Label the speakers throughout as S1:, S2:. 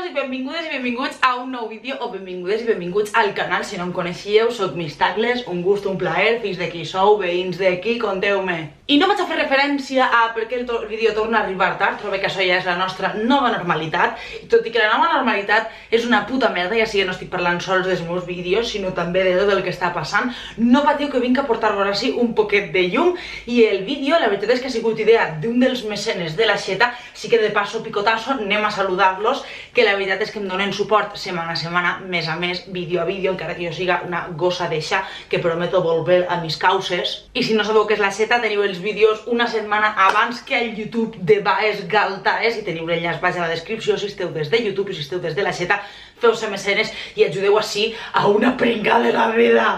S1: Benvingudos i benvingudes i benvinguts a un nou vídeo o benvingudes i benvinguts al canal. Si no em coneixíeu, soc Miss Tacles, un gust, un plaer, fills de qui sou, veïns de qui, conteu-me. I no vaig a fer referència a per què el vídeo torna a arribar tard, trobo que això ja és la nostra nova normalitat, i tot i que la nova normalitat és una puta merda, ja sigui que no estic parlant sols dels meus vídeos, sinó també de tot el que està passant, no patiu que vinc a portar-vos així un poquet de llum, i el vídeo, la veritat és que ha sigut idea d'un dels mecenes de la Xeta, així que de paso picotazo anem a saludar-los, que la veritat és que em donen suport setmana a setmana, mes a mes, vídeo a vídeo, encara que jo siga una gossa d'eixa, que prometo volver a mis causes. I si no sabeu què és la Xeta, teniu els vídeos una setmana abans que al YouTube de Baes Galtaes, i teniu l'enllaç baix a la descripció si esteu des de YouTube i si esteu des de la Xeta, feu-se mecenes i ajudeu així a una pringa de la vida.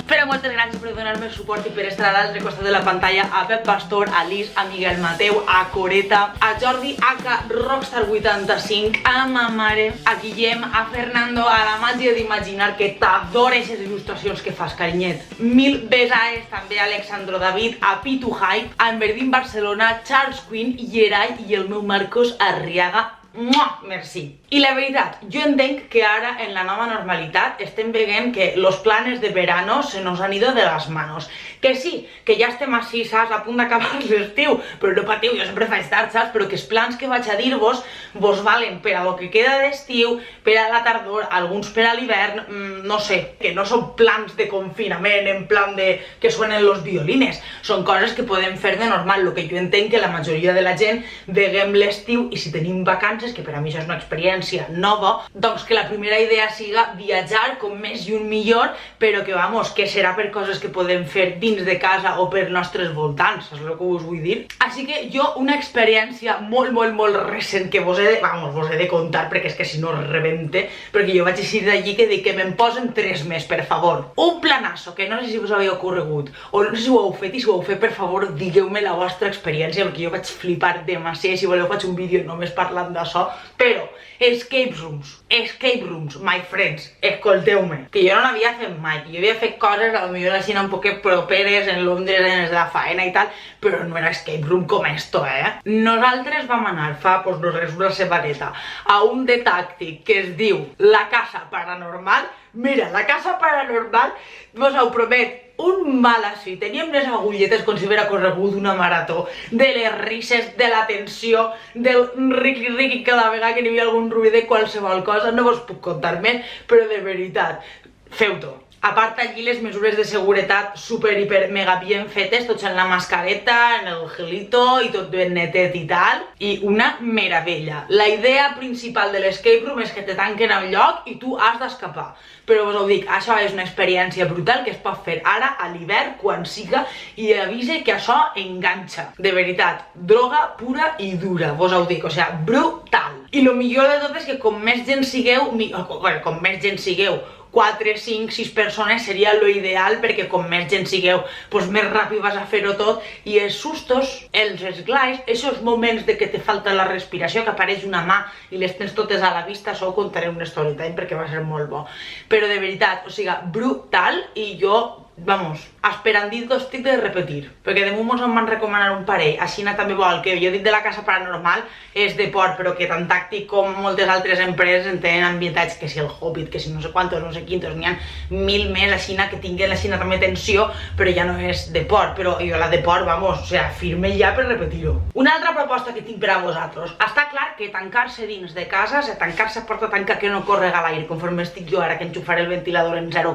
S1: Però moltes gràcies per donar-me suport i per estar a l'altre costat de la pantalla, a Pep Pastor, a Lis, a Miguel Mateu, a Coreta, a Jordi, a Rockstar85, a ma mare, a Guillem, a Fernando, a la màgia d'imaginar, que t'adoro aquestes il·lustracions que fas, carinyet. Mil besades també a Alexandro David, a Pitu Hype, a Enverdin Barcelona, Charles Quinn, Yeray i el meu Marcos Arriaga. Mua, merci. I la veritat, jo entenc que ara en la nova normalitat estem veient que los planes de verano se nos han ido de las manos. Que sí, que ja estem així, saps, a punt d'acabar l'estiu, però no patiu, jo sempre faig tard, saps, però que els plans que vaig a dir-vos vos valen per a lo que queda d'estiu, per a la tardor, alguns per a l'hivern, no sé, que no són plans de confinament en plan de que suenen los violines, són coses que podem fer de normal. Lo que jo entenc que la majoria de la gent veguem l'estiu i si tenim vacances, que per a mi això és una experiència nova, doncs que la primera idea siga viatjar com més lluny millor, però que, vamos, que serà per coses que podem fer dins de casa o per nostres voltants, és el que us vull dir. Així que jo, una experiència molt recent que vos he de contar, perquè és que si no rebente, perquè jo vaig eixir d'allí que me'n posen 3 més, per favor. Un planazo, que no sé si us havia ocorregut, o no sé si ho heu fet, i si ho heu fet, per favor, digueu-me la vostra experiència, perquè jo vaig flipar demasiado, i si voleu faig un vídeo només parlant d'això. Però, escape rooms, my friends, escolteu-me, que jo no n'havia fet mai, que jo havia fet coses, potser així un poquet properes en Londres, en els de la faena i tal, però no era escape room com esto, Nosaltres vam anar fa, pues no res, una setmaneta, a un de tàctic que es diu La Casa Paranormal. Mira, La Casa Paranormal, vos ho promet, un mal així, teníem les agulletes com si hubiera corregut una marató, de les risses, de la tensió, del riqui cada vegada que n'hi havia algun ruï de qualsevol cosa, no vos puc contar més, però de veritat, feu-ho. A part allí les mesures de seguretat super hiper mega bien fetes, tots en la mascareta, en el gelito i tot ben netet i tal, i una meravella. La idea principal de l'escape room és que te tanquen al lloc i tu has d'escapar, però vos ho dic, això és una experiència brutal que es pot fer ara a l'hivern quan siga, i avise que això enganxa, de veritat, droga pura i dura, vos ho dic, o sigui, brutal. I lo millor de tot és que com més gent sigueu, 4, 5, 6 persones seria lo ideal, perquè com més gent sigueu, doncs més ràpid vas a fer-ho tot, i els sustos, els esglais, aquests moments de que te falta la respiració, que apareix una mà i les tens totes a la vista, això ho contaré un story time perquè va ser molt bo. Però de veritat, o sigui, brutal, i jo, vamos, esperandito estic de repetir, perquè de moment em van recomanar un parell. Així també vol, que jo dic de La Casa Paranormal és de por, però que tant tàctic com moltes altres empreses en tenen ambientats, que si el Hobbit, que si no sé quantos, no sé quintos, n'hi ha 1000 més així que tinguen així també tensió, però ja no és de por. Però jo la de por, vamos, o sigui, firme ja per repetir-ho. Una altra proposta que tinc per a vosaltres. Està clar que tancar-se dins de casa, tancar-se a porta tanca que no correga l'aire, conforme estic jo ara que enxufaré el ventilador en 0,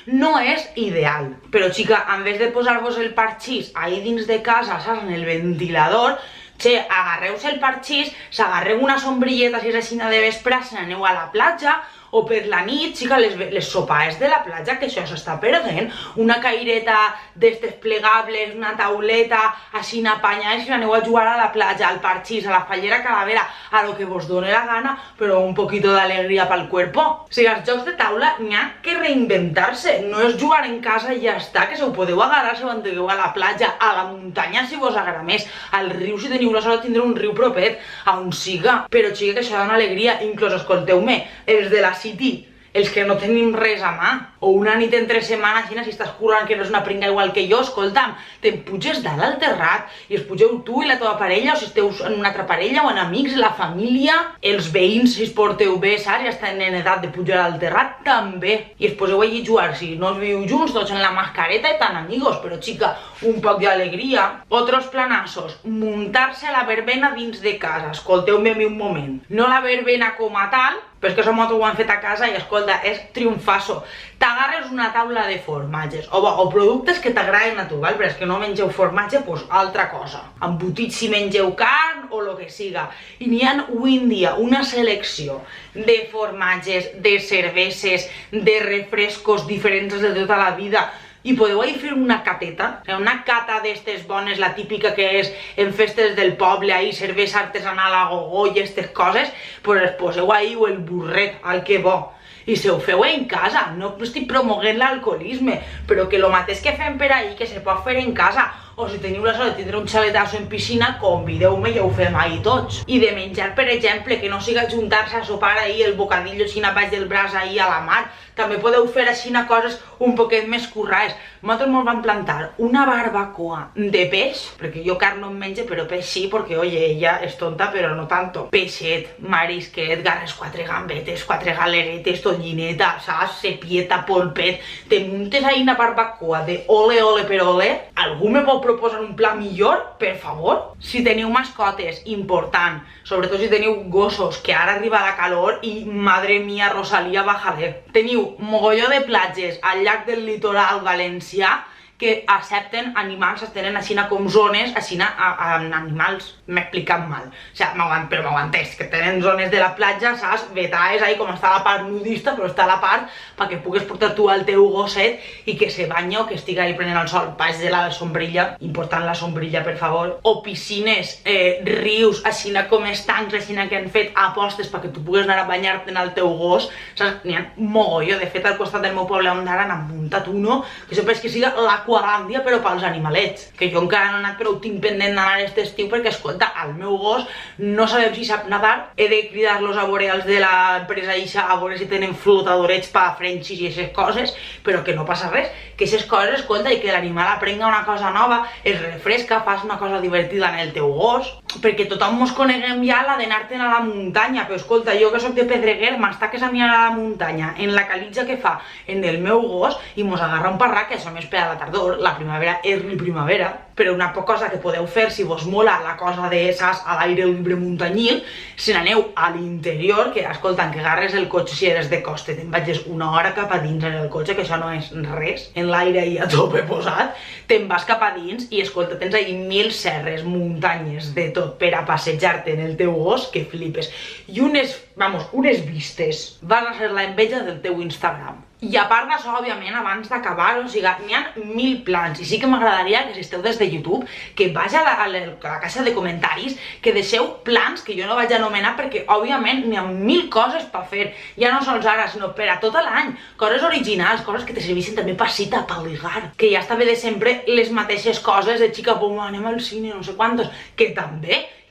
S1: no és ideal. Però xica, en vez de posar-vos el parxís ahí dins de casa, saps, en el ventilador, agarreu-se el parxís, s'agarreu una sombrilleta si és així de vesprà, se n'aneu a la platja, o per la nit, xica, les sopaes de la platja, que això s'està perdent, una caireta d'estes plegables, una tauleta, així n'apanyades, i aneu a jugar a la platja, al parxís, a la fallera calavera, a lo que vos done la gana, però un poquito d'alegria pel cuerpo. O sigui, els jocs de taula n'hi ha que reinventar-se, no és jugar en casa i ja està, que se ho podeu agarrar si ho antegueu a la platja, a la muntanya si vos agrada més, al riu si teniu la sort de tindre un riu propet, a on siga, però xica, que això dona alegria. Inclús, escolteu-me, els de la City, els que no tenim res a mà, o una nit entre setmana, si estàs currant que no és una pringa igual que jo, escolta'm, te'n puges dalt al terrat i es pugeu tu i la teva parella, o si esteu en una altra parella o en amics, la família, els veïns, si es porteu bé, saps? Ja estan en edat de pujar al terrat, també. I es poseu allí a jugar, si no us viu junts, tots en la mascareta i tan amigos, però xica, un poc d'alegria. Otros planassos, muntar-se la verbena dins de casa, escolteu-me un moment. No la verbena com a tal, però és que som ho han fet a casa i escolta, és triomfasso. T'agarres una taula de formatges o productes que t'agraden a tu, val? Però és que no mengeu formatge, doncs altra cosa. Embotits si mengeu carn o lo que siga. I n'hi ha avui en dia una selecció de formatges, de cerveses, de refrescos diferents de tota la vida. I podeu ahir fer una cateta, una cata d'estes bones, la típica que és en festes del poble, ahir cervesa artesanal a gogó i aquestes coses, pues es poseu ahir el burret, al que bo. I si ho feu en casa, no estic promoguent l'alcoholisme, però que lo mateix que fem per ahir, que se pot fer en casa, o si teniu la sort de tindre un xaletasso en piscina, convideu-me i ho fem ahir tots. I de menjar, per exemple, que no siga juntar-se a sopar ahir el bocadillo així baix del braç ahir a la mar. També podeu fer així coses un poquet més currades. Nosaltres ens vam plantar una barbacoa de peix, perquè jo carn no em menge, però peix sí, perquè, oye, ella és tonta, però no tanto. Peixet, marisquet, garres, 4 gambetes, 4 galeretes, tollineta, saps? Sepieta, polpet. Te muntes ahir una barbacoa de ole per ole. Algú me pot proposar un pla millor, per favor? Si teniu mascotes, important, sobretot si teniu gossos, que ara arriba la calor i, madre mia, Rosalía, bájale. Teniu mogolló de platges al llac del litoral valencià que accepten animals, es tenen així com zones, així animals, m'he explicat mal, o sigui, però m'aguanteix, que tenen zones de la platja, saps, vetades ahí, com està la part nudista, però està la part perquè pugues portar tu al teu gosset i que se banya o que estigui ahí prenent el sol, baix de la sombrilla, important la sombrilla, per favor, o piscines, rius, així com estancs, així que han fet apostes perquè tu pugues anar a banyar-te en el teu gos, saps, n'hi ha mogolló, de fet al costat del meu poble on ara n'han muntat uno, que sempre és que siga l'Aqualàndia però pels animalets, que jo encara no he anat però ho tinc pendent d'anar aquest estiu perquè escolta, el meu gos no sabem si sap nadar, he de cridar-los a veure els de l'empresa ixa a veure si tenen flotadorets per a frenxis i aquestes coses, però que no passa res, que aquestes coses, escolta, i que l'animal aprenga una cosa nova, es refresca, fas una cosa divertida en el teu gos, perquè tothom mos coneguem ja la d'anar-te'n a la muntanya, però escolta, jo que soc de Pedreguer, m'estaques a mi a la muntanya, en la calitja que fa en el meu gos, i mos agarra un parrac, que això més per a la tardor, la primavera és la primavera, però una cosa que podeu fer si vos mola la cosa de saps, a l'aire libre muntanyil, si n'aneu a l'interior, que escolta, que agarres el cotxe si eres de costa, te'n vagis una hora cap a dins en el cotxe, que això no és res, en l'aire i a tope posat, te'n vas cap a dins i escolta, tens ahí 1000 serres, muntanyes, de tot per a passejar-te en el teu gos, que flipes, i unes vistes, vas a ser la enveja del teu Instagram. I a part d'això, òbviament, abans d'acabar, o sigui, n'hi ha 1000 plans, i sí que m'agradaria que si esteu des de YouTube, que vaig a la caixa de comentaris, que deixeu plans que jo no vaig anomenar, perquè, òbviament, n'hi ha 1000 coses per fer, ja no sols ara, sinó per a tot l'any, coses originals, coses que te servissin també per cita, per ligar, que ja està bé de sempre les mateixes coses, de xica, anem al cine, no sé quantos, que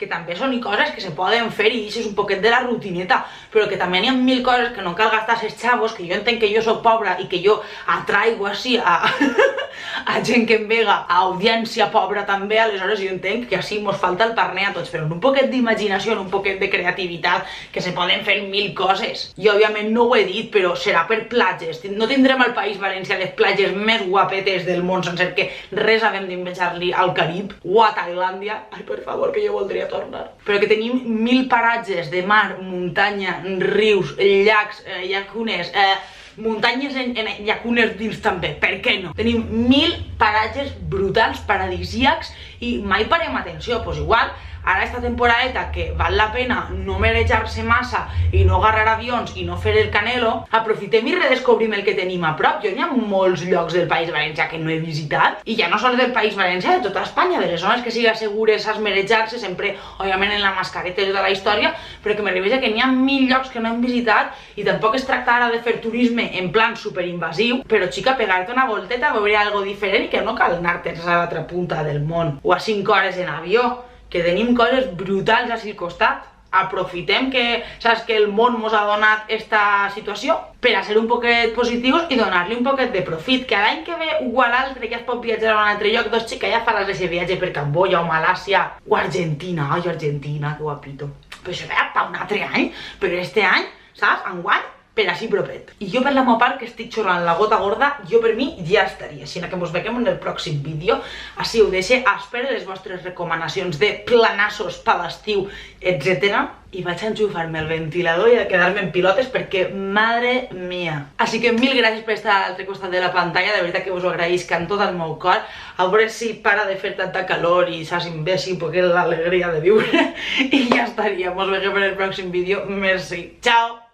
S1: també són coses que se poden fer i això és un poquet de la rutineta, però que també n'hi ha 1000 coses que no cal gastar els xavos, que jo entenc que jo soc pobra i que jo atraigo així a gent que em vega, a audiència pobra també, aleshores jo entenc que així mos falta el parner a tots, però en un poquet d'imaginació, en un poquet de creativitat, que se poden fer 1000 coses. I òbviament no ho he dit, però serà per platges. No tindrem al País Valencià les platges més guapetes del món, sense que res havem d'invejar-li al Carib o a Tailàndia. Ai, per favor, que jo voldria tornar. Però que tenim 1000 paratges de mar, muntanya, rius, llacs, llacunes, muntanyes en llacunes dins també, per què no? Tenim 1000 paratges brutals, paradisíacs i mai parem atenció, doncs igual ara esta temporadeta que val la pena no marejar-se massa i no agarrar avions i no fer el Canelo, aprofitem i redescobrim el que tenim a prop. Jo n'hi ha molts llocs del País Valencià que no he visitat, i ja no sols del País Valencià, de tota Espanya, de les zones que siga segures a marejar-se, sempre, òbviament, en la mascareta i tota la història, però que m'arriba que n'hi ha 1000 llocs que no hem visitat, i tampoc es tracta ara de fer turisme en plan superinvasiu, però, xica, pegar-te una volteta a veure algo diferent i que no cal anar-te'n a l'altra punta del món, o a 5 hores en avió, que tenim coses brutals al costat. aprofitem que, saps, que el món mos ha donat esta situació per a ser un poquet positius i donar-li un poquet de profit, que l'any que ve o a l'altre ja es pot viatjar a un altre lloc, doncs xica, ja faràs aquest viatge per Camboya o Malàsia o Argentina. Ai, Argentina, que guapito. Però això ve per un altre any, però este any, saps, enguany, per així propet. I jo per la meva part, que estic xorrant la gota gorda, jo per mi ja estaria. Així que ens veiem en el pròxim vídeo. Així ho deixo, espero les vostres recomanacions de planassos per l'estiu, etc. I vaig a enxufar-me el ventilador i a quedar-me en pilotes perquè, madre mia. Així que mil gràcies per estar a l'altre costat de la pantalla, de veritat que us ho agraïsc amb tot el meu cor. A veure si para de fer tanta calor i saps, imbècil, perquè és l'alegria de viure. I ja estaria. Ens veiem en el pròxim vídeo. Merci. Ciao!